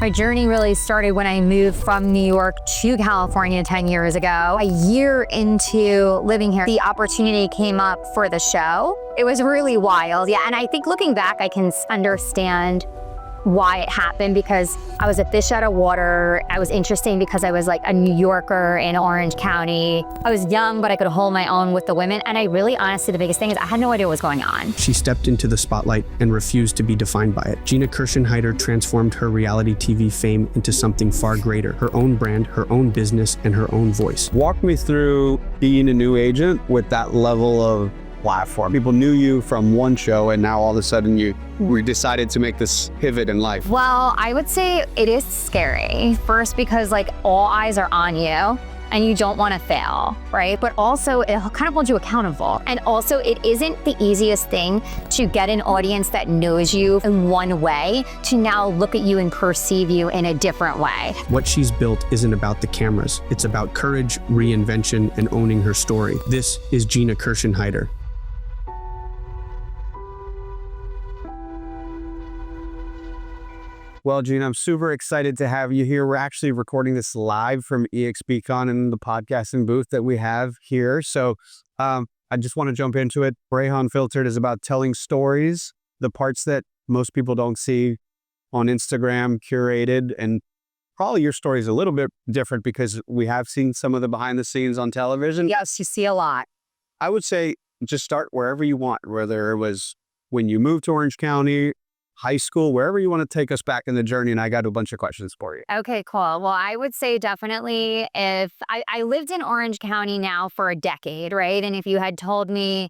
My journey really started when I moved from New York to California 10 years ago. A year into living here, the opportunity came up for the show. It was really wild, yeah. And I think looking back, I can understand why it happened, because I was a fish out of water. I was interesting because I was like a New Yorker in Orange County. I was young, but I could hold my own with the women. And I really, honestly, the biggest thing is I had no idea what was going on. She stepped into the spotlight and refused to be defined by it. Gina Kirschenheiter transformed her reality TV fame into something far greater: her own brand, her own business, and her own voice. Walk me through being a new agent with that level of platform. People knew you from one show, and now all of a sudden we decided to make this pivot in life. Well, I would say it is scary. First, because like all eyes are on you and you don't want to fail, right? But also it kind of holds you accountable. And also it isn't the easiest thing to get an audience that knows you in one way to now look at you and perceive you in a different way. What she's built isn't about the cameras. It's about courage, reinvention, and owning her story. This is Gina Kirschenheiter. Well, Gina, I'm super excited to have you here. We're actually recording this live from eXpCON in the podcasting booth that we have here. So I just want to jump into it. RHOC Unfiltered is about telling stories, the parts that most people don't see on Instagram, curated. And probably your story is a little bit different because we have seen some of the behind the scenes on television. Yes, you see a lot. I would say just start wherever you want, whether it was when you moved to Orange County, high school, wherever you want to take us back in the journey. And I got a bunch of questions for you. Okay, cool. Well, I would say definitely if I lived in Orange County now for a decade, right? And if you had told me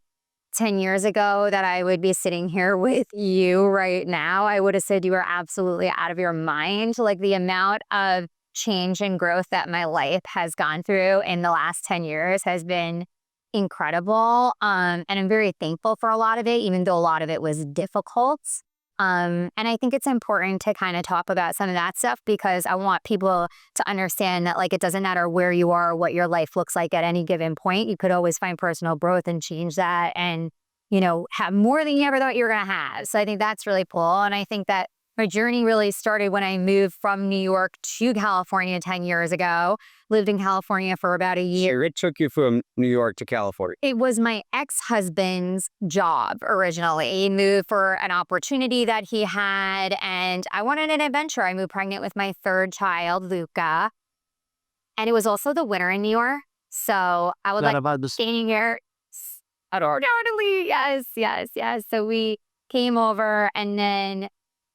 10 years ago that I would be sitting here with you right now, I would have said you were absolutely out of your mind. Like the amount of change and growth that my life has gone through in the last 10 years has been incredible. And I'm very thankful for a lot of it, even though a lot of it was difficult. And I think it's important to kind of talk about some of that stuff because I want people to understand that like it doesn't matter where you are, what your life looks like at any given point. You could always find personal growth and change that and, you know, have more than you ever thought you were going to have. So I think that's really cool. And I think that my journey really started when I moved from New York to California 10 years ago. Lived in California for about a year. It took you from New York to California. It was my ex-husband's job originally. He moved for an opportunity that he had, and I wanted an adventure. I moved pregnant with my third child, Luca, and it was also the winter in New York. So I was like staying here. Totally, yes. So we came over, and then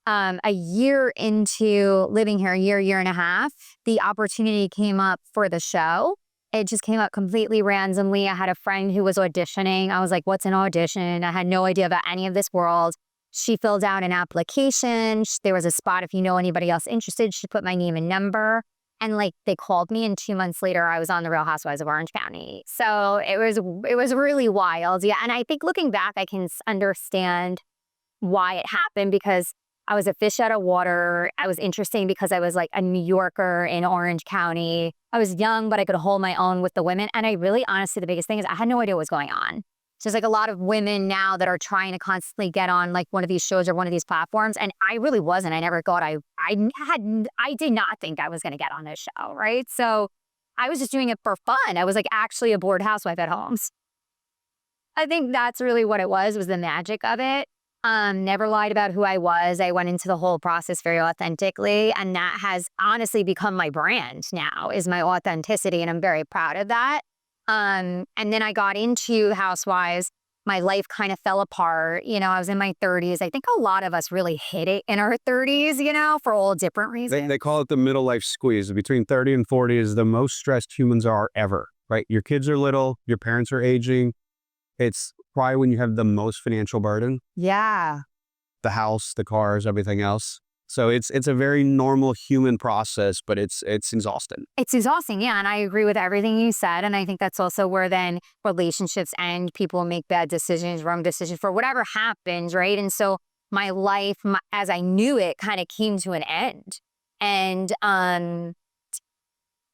a year into living here, year and a half, the opportunity came up for the show. It just came up completely randomly. I had a friend who was auditioning. I was like, what's an audition? I had no idea about any of this world. She filled out an application. There was a spot if you know anybody else interested. She put my name and number. And like they called me, and 2 months later, I was on the Real Housewives of Orange County. So it was really wild. Yeah. And I think looking back, I can understand why it happened because I was a fish out of water. I was interesting because I was like a New Yorker in Orange County. I was young, but I could hold my own with the women. And I really, honestly, the biggest thing is I had no idea what was going on. So there's like a lot of women now that are trying to constantly get on like one of these shows or one of these platforms. And I really wasn't. I never thought I did not think I was going to get on this show, right? So I was just doing it for fun. I was like actually a bored housewife at home. I think that's really what it was the magic of it. Never lied about who I was. I went into the whole process very authentically, and that has honestly become my brand now, is my authenticity, and I'm very proud of that. And then I got into Housewives. My life kind of fell apart. You know, I was in my 30s. I think a lot of us really hit it in our 30s, you know, for all different reasons. They call it the middle life squeeze. Between 30 and 40 is the most stressed humans are ever, right? Your kids are little, your parents are aging. It's probably when you have the most financial burden. Yeah. The house, the cars, everything else. So it's a very normal human process, but it's exhausting. It's exhausting, yeah. And I agree with everything you said. And I think that's also where then relationships end. People make bad decisions, wrong decisions for whatever happens, right? And so my life, as I knew it, kind of came to an end. And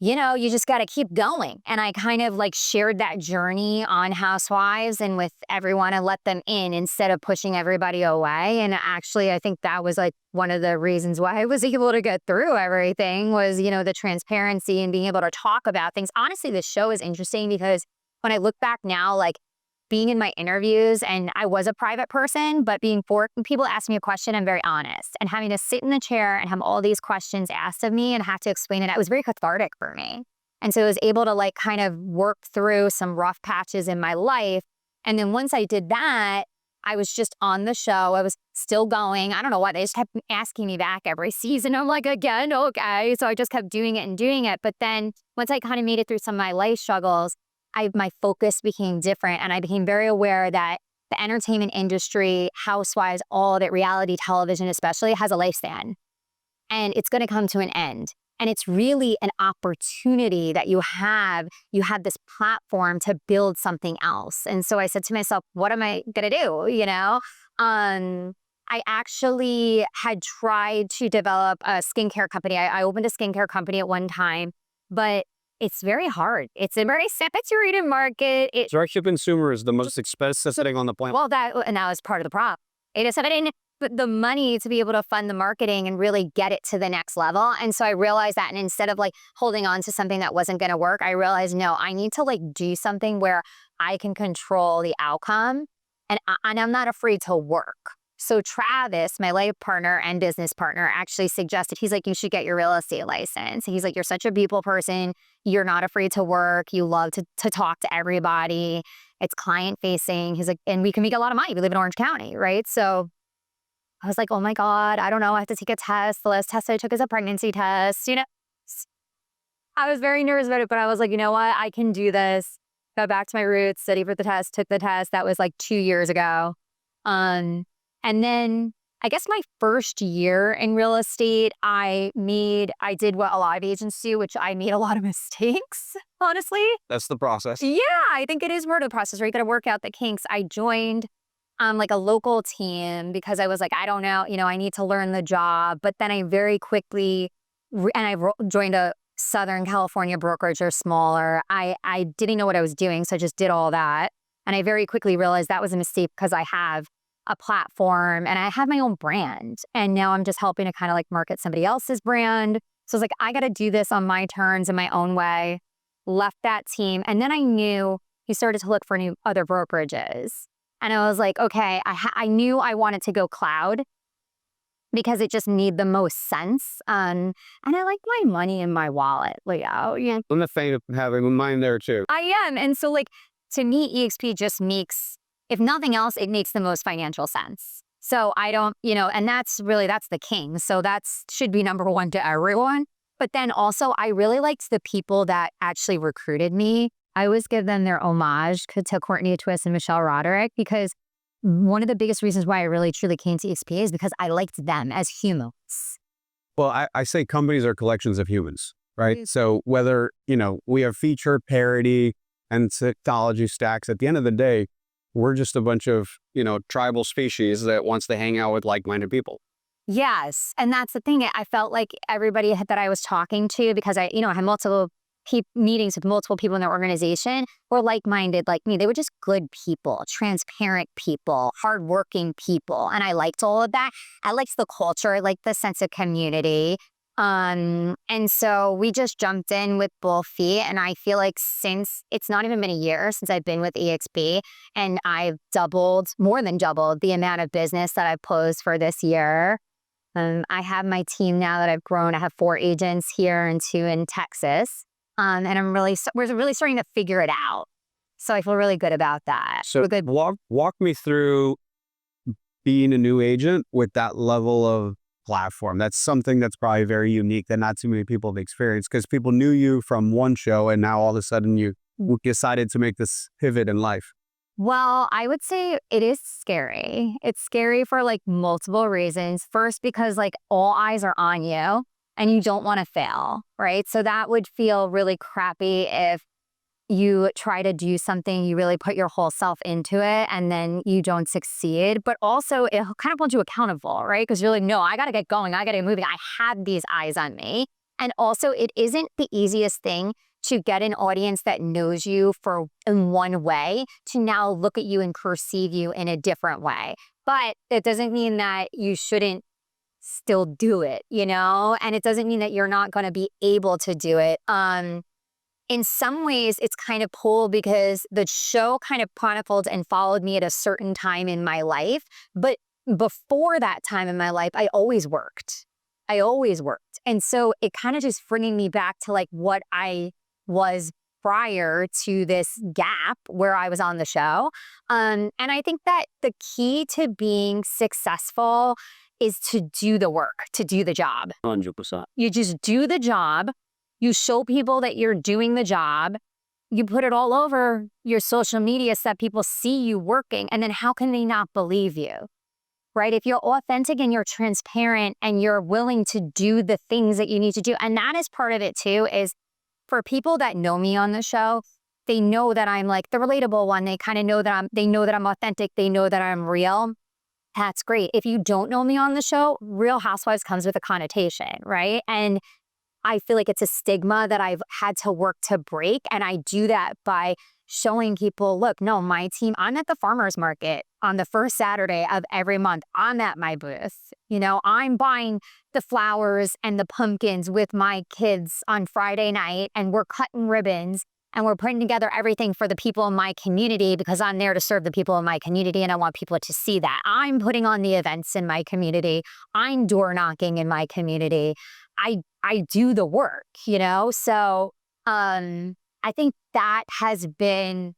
you just got to keep going. And I kind of like shared that journey on Housewives and with everyone and let them in instead of pushing everybody away. And actually, I think that was like one of the reasons why I was able to get through everything was, the transparency and being able to talk about things. Honestly, this show is interesting because when I look back now, like being in my interviews, and I was a private person, but when people ask me a question, I'm very honest. And having to sit in the chair and have all these questions asked of me and have to explain it, it was very cathartic for me. And so I was able to like kind of work through some rough patches in my life. And then once I did that, I was just on the show. I was still going. I don't know why. They just kept asking me back every season. I'm like, again, okay. So I just kept doing it and doing it. But then once I kind of made it through some of my life struggles, my focus became different, and I became very aware that the entertainment industry, Housewives, all of it, reality television especially, has a lifespan, and it's going to come to an end. And it's really an opportunity that you have. You have this platform to build something else. And so I said to myself, what am I going to do? I actually had tried to develop a skincare company. I opened a skincare company at one time, but it's very hard. It's a very saturated market. Direct to consumer is the most expensive thing on the planet. Well, that was part of the problem. It is that I didn't put the money to be able to fund the marketing and really get it to the next level. And so I realized that, and instead of like holding on to something that wasn't going to work, I realized, no, I need to like do something where I can control the outcome, and I'm not afraid to work. So Travis, my life partner and business partner, actually suggested, he's like, you should get your real estate license. He's like, you're such a people person. You're not afraid to work. You love to talk to everybody. It's client facing. He's like, and we can make a lot of money. We live in Orange County, right? So I was like, oh my God, I don't know. I have to take a test. The last test I took is a pregnancy test. I was very nervous about it, but I was like, you know what? I can do this. Go back to my roots, study for the test, took the test. That was like 2 years ago. And then I guess my first year in real estate, I did what a lot of agents do, which I made a lot of mistakes, honestly. That's the process. Yeah, I think it is more of the process, right? You got to work out the kinks. I joined like a local team because I was like, I don't know, I need to learn the job. But then I very quickly, joined a Southern California brokerage or smaller. I didn't know what I was doing, so I just did all that. And I very quickly realized that was a mistake because I have a platform and I have my own brand. And now I'm just helping to kind of like market somebody else's brand. So I was like, I got to do this on my terms in my own way. Left that team. And then I knew he started to look for other brokerages. And I was like, okay, I knew I wanted to go cloud because it just made the most sense. And I like my money in my wallet, Leo. Yeah. I'm a fan of having mine there too. I am. And so like, to me, eXp just makes, if nothing else, it makes the most financial sense. So I don't, and that's the king. So should be number one to everyone. But then also, I really liked the people that actually recruited me. I always give them their homage to Courtney Twist and Michelle Roderick, because one of the biggest reasons why I really truly came to eXp is because I liked them as humans. Well, I say companies are collections of humans, right? So whether, we have feature parity and technology stacks, at the end of the day, we're just a bunch of, tribal species that wants to hang out with like-minded people. Yes. And that's the thing. I felt like everybody that I was talking to, because I had multiple meetings with multiple people in their organization, were like-minded like me. They were just good people, transparent people, hardworking people. And I liked all of that. I liked the culture. I liked the sense of community. And so we just jumped in with both feet. And I feel like since it's not even been a year since I've been with eXp, and I've more than doubled the amount of business that I've closed for this year. I have my team now that I've grown. I have 4 agents here and 2 in Texas. And we're really starting to figure it out. So I feel really good about that. So walk me through being a new agent with that level of platform. That's something that's probably very unique that not too many people have experienced, because people knew you from one show and now all of a sudden you decided to make this pivot in life. Well, I would say it is scary. It's scary for like multiple reasons. First, because like all eyes are on you and you don't want to fail, right? So that would feel really crappy if you try to do something, you really put your whole self into it, and then you don't succeed. But also, it kind of holds you accountable, right? Because you're like, no, I got to get going. I got to get moving. I have these eyes on me. And also, it isn't the easiest thing to get an audience that knows you in one way to now look at you and perceive you in a different way. But it doesn't mean that you shouldn't still do it, And it doesn't mean that you're not going to be able to do it. In some ways, it's kind of cool because the show kind of chronicled and followed me at a certain time in my life. But before that time in my life, I always worked. And so it kind of just bringing me back to like what I was prior to this gap where I was on the show. And I think that the key to being successful is to do the work, to do the job. 100%. You just do the job. You show people that you're doing the job. You put it all over your social media so that people see you working. And then how can they not believe you? Right? If you're authentic and you're transparent and you're willing to do the things that you need to do. And that is part of it too, is for people that know me on the show, they know that I'm like the relatable one. They kind of know that they know that I'm authentic. They know that I'm real. That's great. If you don't know me on the show, Real Housewives comes with a connotation, right? And I feel like it's a stigma that I've had to work to break. And I do that by showing people, look, no, my team, I'm at the farmer's market on the first Saturday of every month. I'm at my booth. I'm buying the flowers and the pumpkins with my kids on Friday night, and we're cutting ribbons and we're putting together everything for the people in my community because I'm there to serve the people in my community and I want people to see that. I'm putting on the events in my community. I'm door knocking in my community. I do the work, So I think that has been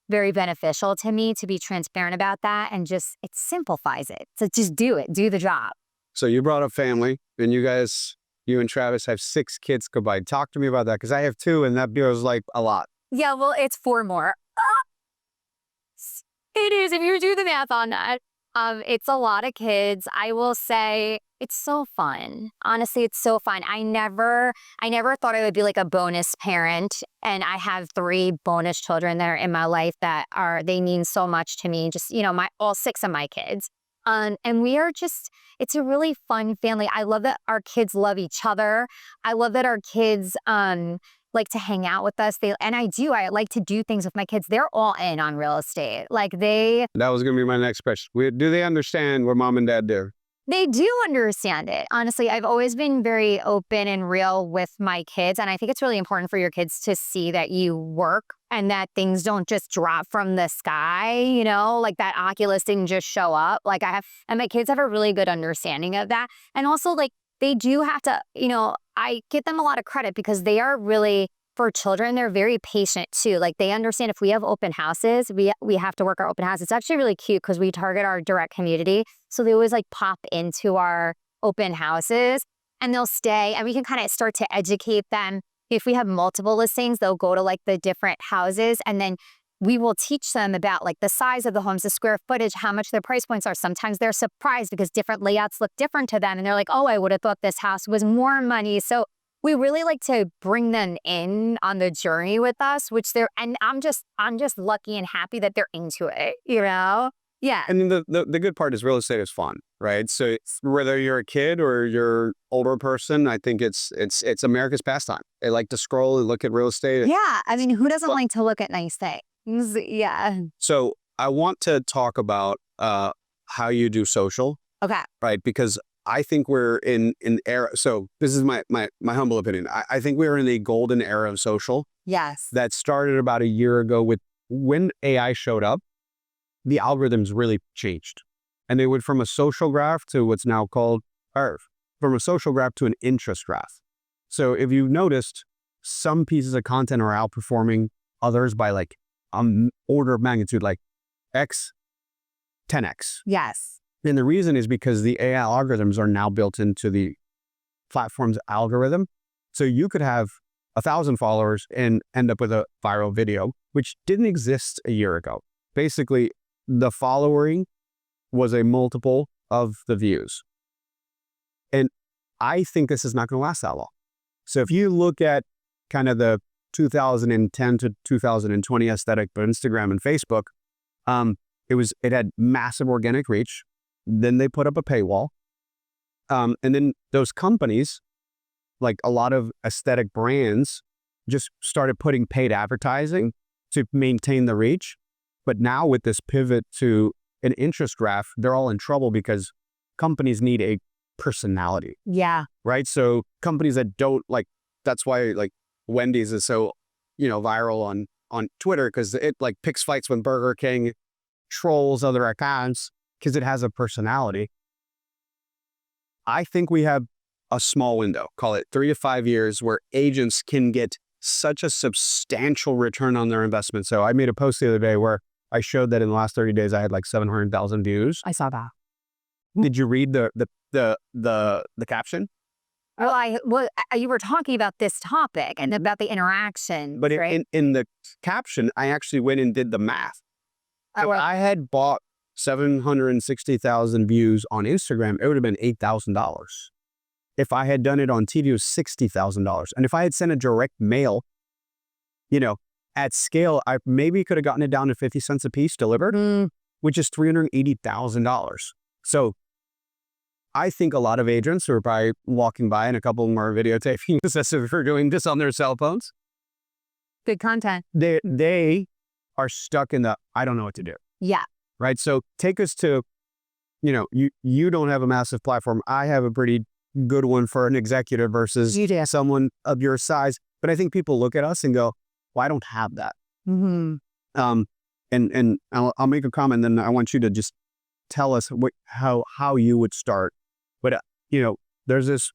very beneficial to me to be transparent about that, and just it simplifies it. So just do it, do the job. So you brought up family, and you and Travis have 6 kids combined. Talk to me about that, because I have 2, and that feels like a lot. Yeah, well, it's 4 more. It is, if you do the math on that. It's a lot of kids. I will say it's so fun. Honestly, it's so fun. I never thought I would be like a bonus parent. And I have 3 bonus children that are in my life they mean so much to me. Just, all 6 of my kids. And we are it's a really fun family. I love that our kids love each other. I love that our kids, like to hang out with us. I like to do things with my kids. They're all in on real estate. That was going to be my next question. Do they understand what mom and dad do? They do understand it. Honestly, I've always been very open and real with my kids. And I think it's really important for your kids to see that you work and that things don't just drop from the sky, like that Oculus didn't just show up. And my kids have a really good understanding of that. And also they do have to, I give them a lot of credit because they are really, for children, they're very patient too. They understand if we have open houses, we have to work our open house. It's actually really cute because we target our direct community. So they always pop into our open houses and they'll stay, and we can kind of start to educate them. If we have multiple listings, they'll go to the different houses, and then we will teach them about the size of the homes, the square footage, how much their price points are. Sometimes they're surprised because different layouts look different to them. And they're like, oh, I would have thought this house was more money. So we really like to bring them in on the journey with us, and I'm just lucky and happy that they're into it, Yeah. And the good part is real estate is fun, right? So whether you're a kid or you're older person, I think it's America's pastime. They like to scroll and look at real estate. Yeah. I mean, who doesn't like to look at nice things? Yeah. So I want to talk about how you do social. Okay. Right? Because I think we're in an era. So this is my humble opinion. I think we're in a golden era of social. Yes. That started about a year ago when AI showed up. The algorithms really changed. And they went from a social graph to what's now called, from a social graph to an interest graph. So if you noticed, some pieces of content are outperforming others by order of magnitude, X, 10X. Yes. And the reason is because the AI algorithms are now built into the platform's algorithm. So you could have 1,000 followers and end up with a viral video, which didn't exist a year ago. Basically, the following was a multiple of the views. And I think this is not going to last that long. So if you look at kind of the 2010 to 2020 aesthetic of Instagram and Facebook, it had massive organic reach. Then they put up a paywall. And then those companies like a lot of aesthetic brands just started putting paid advertising to maintain the reach. But now with this pivot to an interest graph, they're all in trouble because companies need a personality. Yeah. Right? So companies that don't like, that's why like Wendy's is so, viral on Twitter, because it like picks fights with Burger King, trolls other accounts because it has a personality. I think we have a small window, call it 3 to 5 years, where agents can get such a substantial return on their investment. So I made a post the other day where I showed that in the last 30 days, I had like 700,000 views. I saw that. Did you read the caption? Well, you were talking about this topic and about the interaction, But right? in the caption, I actually went and did the math. If well- I had bought 760,000 views on Instagram, it would have been $8,000. If I had done it on TV, it was $60,000. And if I had sent a direct mail, at scale, I maybe could have gotten it down to 50 cents a piece delivered, which is $380,000. So I think a lot of agents are probably walking by, and a couple of them are videotaping this as if they're doing this on their cell phones. Good content. They are stuck in the, I don't know what to do. Yeah. Right? So take us to, you don't have a massive platform. I have a pretty good one for an executive versus You do. someone of your size. But I think people look at us and go, well, I don't have that. Mm-hmm. And I'll make a comment, then I want you to just tell us how you would start. But, there's this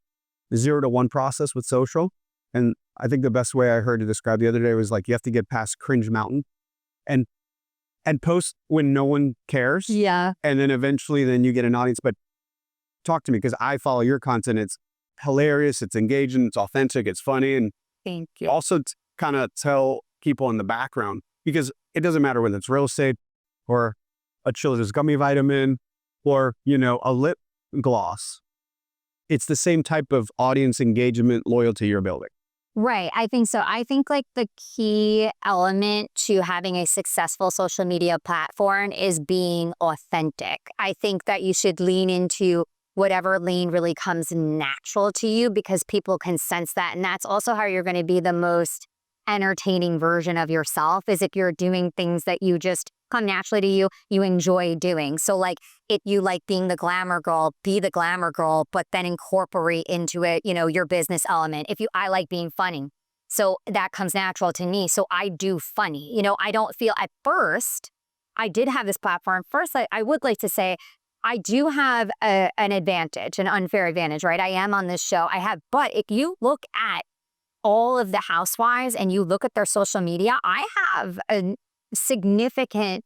0 to 1 process with social. And I think the best way I heard it described the other day was like, you have to get past cringe mountain and post when no one cares. Yeah. And then eventually then you get an audience. But talk to me, because I follow your content. It's hilarious. It's engaging. It's authentic. It's funny. And Thank you. also kind of tell people in the background, because it doesn't matter whether it's real estate or a children's gummy vitamin or, a lip gloss. It's the same type of audience engagement loyalty you're building. Right. I think so. I think like the key element to having a successful social media platform is being authentic. I think that you should lean into whatever lane really comes natural to you, because people can sense that. And that's also how you're going to be the most entertaining version of yourself, is if you're doing things that you just come naturally to you, you enjoy doing. So like if you like being the glamour girl, be the glamour girl, but then incorporate into it, your business element. I like being funny. So that comes natural to me. So I do funny. I don't feel at first, I did have this platform. First, I would like to say, I do have an advantage, an unfair advantage, right? I am on this show. But if you look at all of the housewives and you look at their social media, I have a significant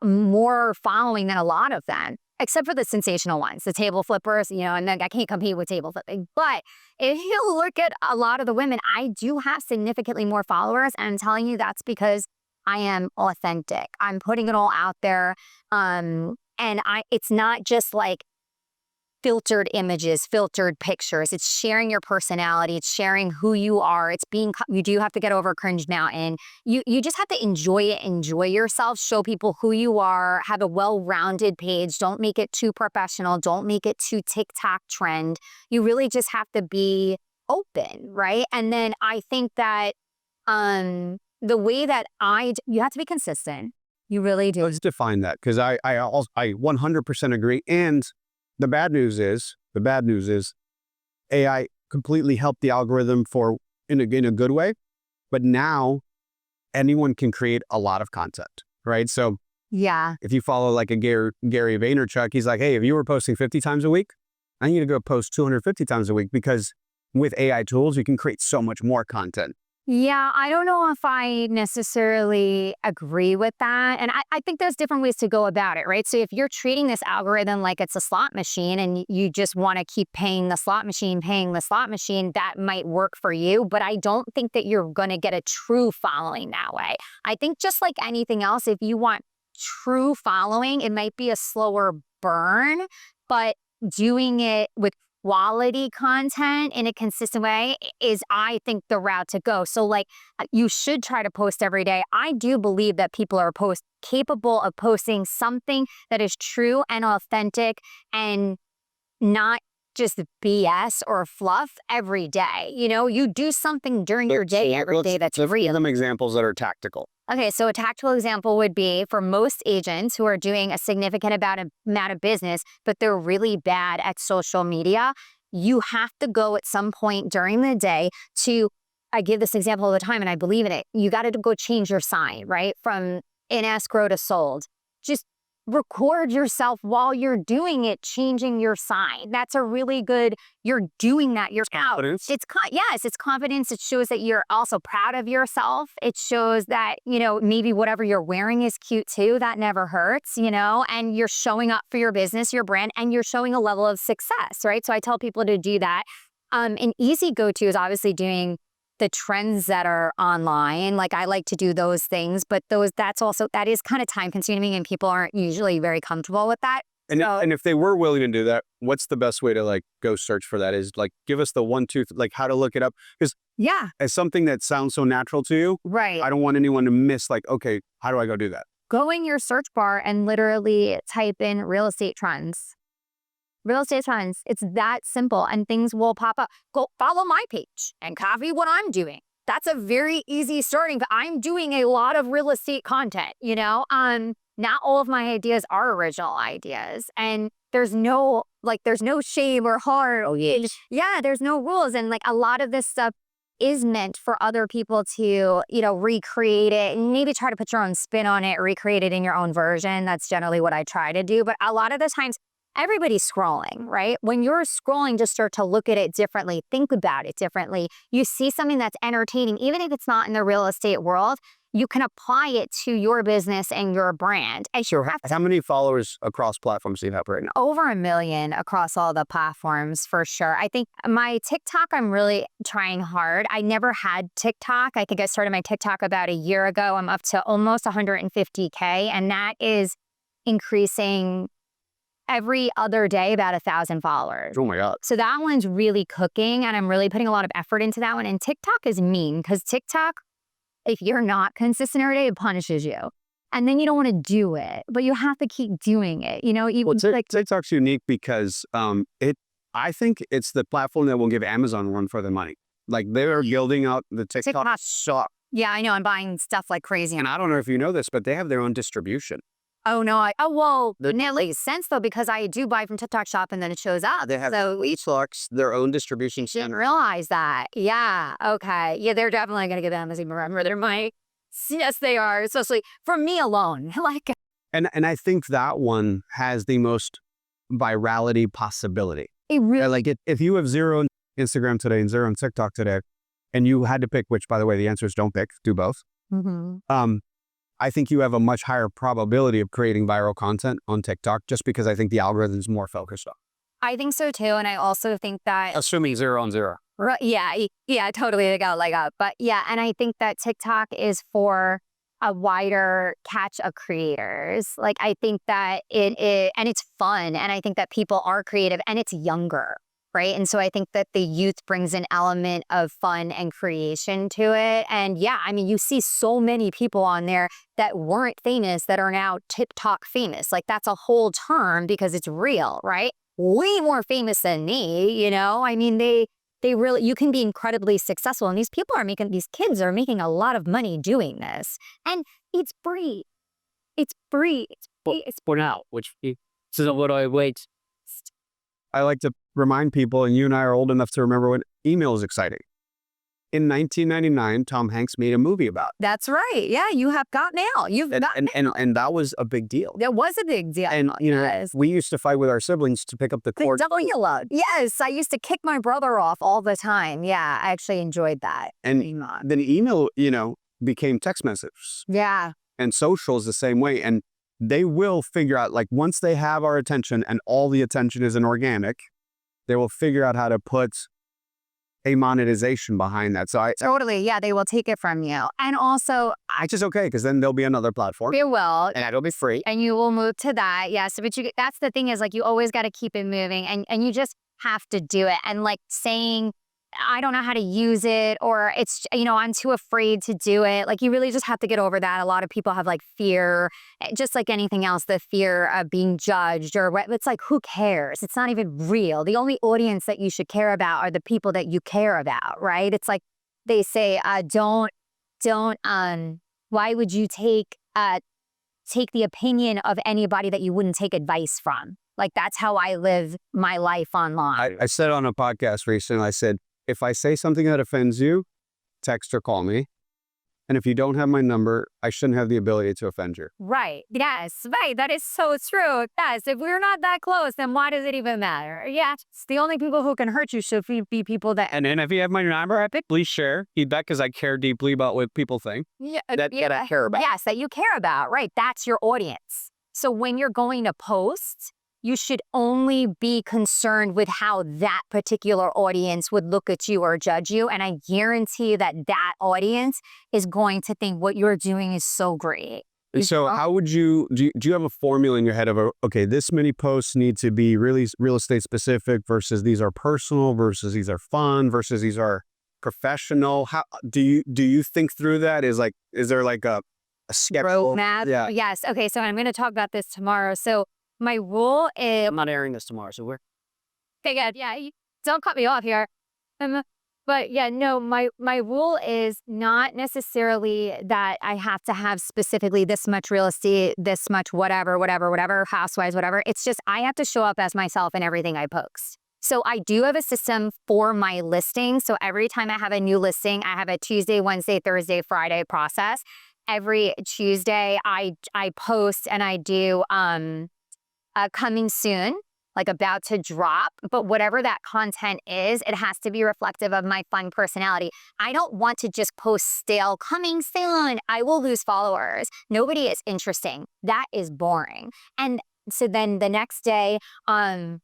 more following than a lot of them, except for the sensational ones, the table flippers, and then I can't compete with table flipping. But if you look at a lot of the women, I do have significantly more followers. And I'm telling you, that's because I am authentic. I'm putting it all out there. It's not just like filtered images, filtered pictures. It's sharing your personality. It's sharing who you are. You do have to get over cringe mountain. You just have to enjoy it, enjoy yourself, show people who you are, have a well-rounded page. Don't make it too professional. Don't make it too TikTok trend. You really just have to be open, right? And then I think that the way that you have to be consistent. You really do. Let's define that, because I 100% agree. And the bad news is AI completely helped the algorithm in a good way, but now anyone can create a lot of content, right? So yeah, if you follow like a Gary Vaynerchuk, he's like, hey, if you were posting 50 times a week, I need to go post 250 times a week, because with AI tools, you can create so much more content. Yeah, I don't know if I necessarily agree with that. And I think there's different ways to go about it, right? So if you're treating this algorithm like it's a slot machine and you just want to keep paying the slot machine, that might work for you. But I don't think that you're going to get a true following that way. I think just like anything else, if you want true following, it might be a slower burn, but doing it with quality content in a consistent way is, I think, the route to go. So like you should try to post every day. I do believe that people are capable of posting something that is true and authentic and not just BS or fluff every day. You do something during your day every day that's Give real. them examples that are tactical. Okay, so a tactical example would be for most agents who are doing a significant amount of business, but they're really bad at social media, you have to go at some point during the day to, I give this example all the time and I believe in it, you got to go change your sign, right? From in escrow to sold. Just record yourself while you're doing it, changing your sign. That's a really good, you're doing that. You're out. Confidence. Yes, it's confidence. It shows that you're also proud of yourself. It shows that, maybe whatever you're wearing is cute too. That never hurts, and you're showing up for your business, your brand, and you're showing a level of success, right? So I tell people to do that. An easy go-to is obviously doing the trends that are online. Like I like to do those things, but that is kind of time consuming and people aren't usually very comfortable with that. And if they were willing to do that, what's the best way to like go search for that? Is like, give us the 1, 2, like how to look it up. Because as something that sounds so natural to you, right. I don't want anyone to miss like, okay, how do I go do that? Go in your search bar and literally type in real estate trends. Real estate trends. It's that simple and things will pop up. Go follow my page and copy what I'm doing. That's a very easy starting. But I'm doing a lot of real estate content, not all of my ideas are original ideas. And there's no shame or harm. Oh, yes. Yeah, there's no rules. And like a lot of this stuff is meant for other people to, recreate it and maybe try to put your own spin on it, recreate it in your own version. That's generally what I try to do. But a lot of the times, everybody's scrolling, right? When you're scrolling, just start to look at it differently, think about it differently. You see something that's entertaining, even if it's not in the real estate world, you can apply it to your business and your brand. And sure. How many followers across platforms do you have right now? Over 1 million across all the platforms for sure. I think my TikTok, I'm really trying hard. I never had TikTok. I think I started my TikTok about a year ago. I'm up to almost 150K, and that is increasing every other day about 1,000 followers. Oh my God. So that one's really cooking and I'm really putting a lot of effort into that one. And TikTok is mean because TikTok, if you're not consistent every day, it punishes you. And then you don't want to do it, but you have to keep doing it. TikTok's unique because I think it's the platform that will give Amazon a run for their money. Like they're building out the TikTok shop. Yeah, I know. I'm buying stuff like crazy. And I don't know if you know this, but they have their own distribution. Oh, no. It makes sense, though, because I do buy from TikTok Shop and then it shows up. They have RHOCs, their own distribution center. Didn't realize that. Yeah. Okay. Yeah, they're definitely going to give Amazon a run. They're yes, they are. Especially for me alone. And I think that one has the most virality possibility. It really. If you have 0 on Instagram today and 0 on TikTok today, and you had to pick which, by the way, the answer is don't pick, do both. Mm-hmm. I think you have a much higher probability of creating viral content on TikTok just because I think the algorithm is more focused on. I think so too. And I also think that. Assuming 0 on 0. Yeah, totally. They got a leg up. But yeah, and I think that TikTok is for a wider catch of creators. Like I think that and it's fun. And I think that people are creative and it's younger. Right. And so I think that the youth brings an element of fun and creation to it. And yeah, I mean, you see so many people on there that weren't famous that are now TikTok famous. Like that's a whole term because it's real, right? Way more famous than me, I mean, they really, you can be incredibly successful. And these kids are making a lot of money doing this. And it's free. It's free. It's for now, which is what I wait. I like to remind people, and you and I are old enough to remember when email is exciting. In 1999, Tom Hanks made a movie about it. That's right. Yeah, you have got mail. And that was a big deal. That was a big deal. And we used to fight with our siblings to pick up the cord. W load. Yes, I used to kick my brother off all the time. Yeah, I actually enjoyed that. And then email, became text messages. Yeah. And social is the same way. And they will figure out, like, once they have our attention and all the attention is organic, they will figure out how to put a monetization behind that. So Totally. Yeah, they will take it from you. And also, which is okay, because then there'll be another platform. It will. And it'll be free. And you will move to that. Yes. But that's the thing is, like, you always got to keep it moving and you just have to do it. And like saying, I don't know how to use it, or it's, I'm too afraid to do it. Like, you really just have to get over that. A lot of people have like fear, just like anything else, the fear of being judged or what. It's like, who cares? It's not even real. The only audience that you should care about are the people that you care about, right? It's like they say, why would you take the opinion of anybody that you wouldn't take advice from? Like, that's how I live my life online. I said on a podcast recently, I said, if I say something that offends you, text or call me. And if you don't have my number, I shouldn't have the ability to offend you. Right. Yes. Right. That is so true. Yes. If we're not that close, then why does it even matter? Yeah. It's the only people who can hurt you should be people that. And then if you have my number, I think please share feedback because I care deeply about what people think. That I care about. Yes, that you care about. Right. That's your audience. So when you're going to post, you should only be concerned with how that particular audience would look at you or judge you. And I guarantee that audience is going to think what you're doing is so great. So how would do you have a formula in your head of, okay, this many posts need to be really real estate specific versus these are personal versus these are fun versus these are professional? How do you think through that? Is there like a schedule? Roadmap? Yeah. Yes. Okay. So I'm going to talk about this tomorrow. So my rule is... I'm not airing this tomorrow, so we're... Okay, good. Yeah, don't cut me off here. But yeah, no, my rule is not necessarily that I have to have specifically this much real estate, this much whatever, Housewives, whatever. It's just I have to show up as myself in everything I post. So I do have a system for my listings. So every time I have a new listing, I have a Tuesday, Wednesday, Thursday, Friday process. Every Tuesday, I post and I do... coming soon, like about to drop, but whatever that content is, it has to be reflective of my fun personality. I don't want to just post stale coming soon. I will lose followers. Nobody is interesting. That is boring. And so then the next day, on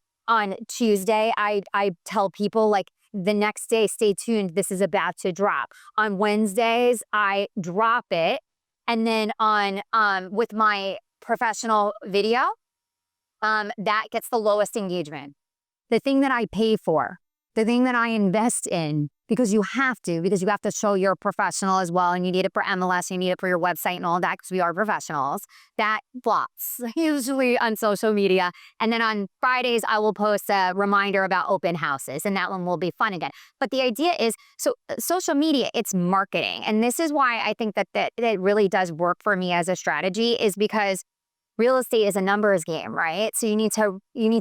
Tuesday, I tell people like the next day, stay tuned. This is about to drop. On Wednesdays, I drop it. And then with my professional video, that gets the lowest engagement. The thing that I pay for, the thing that I invest in, because you have to show you're a professional as well, and you need it for MLS, you need it for your website and all that, because we are professionals, that flops, usually on social media. And then on Fridays, I will post a reminder about open houses, and that one will be fun again. But the idea is, so social media, it's marketing. And this is why I think that it really does work for me as a strategy, is because real estate is a numbers game, right? So you need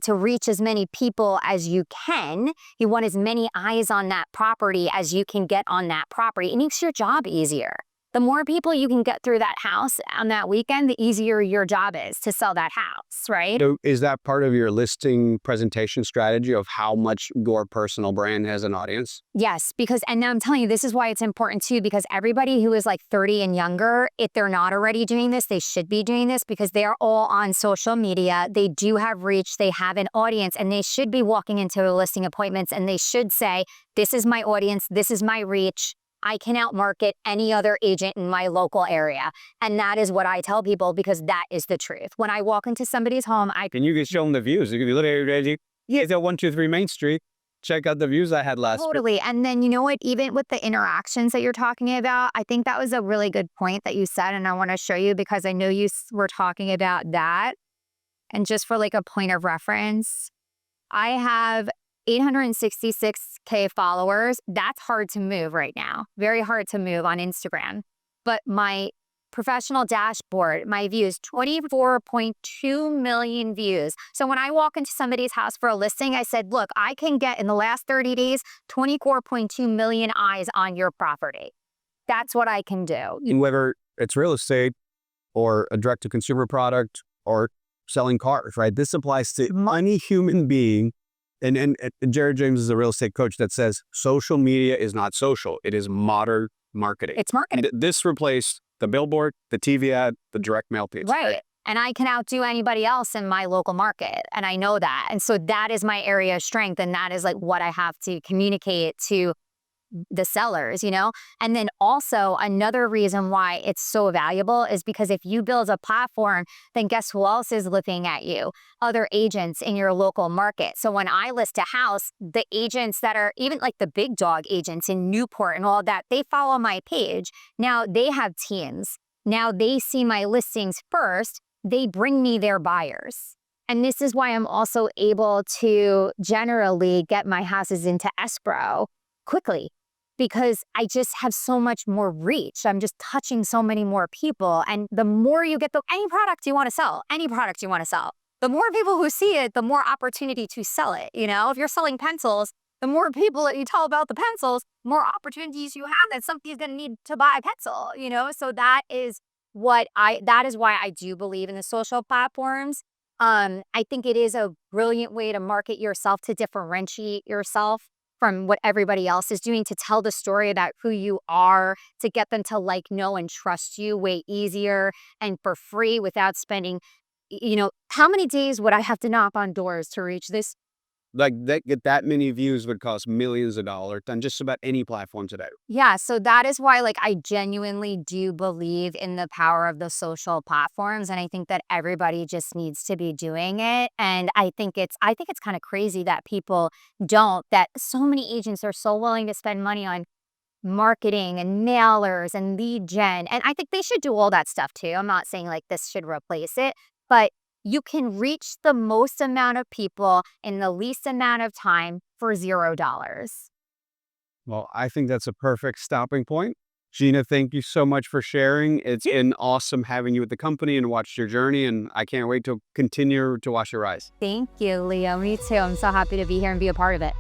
to reach as many people as you can. You want as many eyes on that property as you can get on that property. It makes your job easier. The more people you can get through that house on that weekend, the easier your job is to sell that house, right? So is that part of your listing presentation strategy of how much your personal brand has an audience? Yes, and I'm telling you, this is why it's important too, because everybody who is like 30 and younger, if they're not already doing this, they should be doing this because they are all on social media. They do have reach, they have an audience, and they should be walking into listing appointments and they should say, this is my audience, this is my reach. I can outmarket any other agent in my local area. And that is what I tell people because that is the truth. When I walk into somebody's home, And you can show them the views. You can be literally, it's at 123 Main Street. Check out the views I had last week. Totally. And then you know what, even with the interactions that you're talking about, I think that was a really good point that you said. And I want to show you because I know you were talking about that. And just for like a point of reference, I have 866K followers. That's hard to move right now. Very hard to move on Instagram. But my professional dashboard, my views, 24.2 million views. So when I walk into somebody's house for a listing, I said, look, I can get in the last 30 days, 24.2 million eyes on your property. That's what I can do. And whether it's real estate or a direct-to-consumer product or selling cars, right? This applies to any human being. And Jared James is a real estate coach that says social media is not social. It is modern marketing. It's marketing. And this replaced the billboard, the TV ad, the direct mail piece. Right. And I can outdo anybody else in my local market. And I know that. And so that is my area of strength. And that is like what I have to communicate to the sellers, And then also another reason why it's so valuable is because if you build a platform, then guess who else is looking at you? Other agents in your local market. So when I list a house, the agents that are even like the big dog agents in Newport and all that, they follow my page. Now they have teams. Now they see my listings first. They bring me their buyers. And this is why I'm also able to generally get my houses into escrow quickly, because I just have so much more reach. I'm just touching so many more people. And the more you get any product you want to sell, the more people who see it, the more opportunity to sell it. If you're selling pencils, the more people that you tell about the pencils, more opportunities you have that somebody's going to need to buy a pencil, So that is why I do believe in the social platforms. I think it is a brilliant way to market yourself, to differentiate yourself from what everybody else is doing, to tell the story about who you are, to get them to know and trust you way easier and for free without spending, how many days would I have to knock on doors to reach this? Like get that many views would cost millions of dollars on just about any platform today. Yeah, so that is why I genuinely do believe in the power of the social platforms, and I think that everybody just needs to be doing it. And I think it's kind of crazy that people don't, that so many agents are so willing to spend money on marketing and mailers and lead gen. And I think they should do all that stuff too. I'm not saying this should replace it, but you can reach the most amount of people in the least amount of time for $0. Well, I think that's a perfect stopping point. Gina, thank you so much for sharing. It's been awesome having you at the company and watched your journey, and I can't wait to continue to watch your rise. Thank you, Leo. Me too. I'm so happy to be here and be a part of it.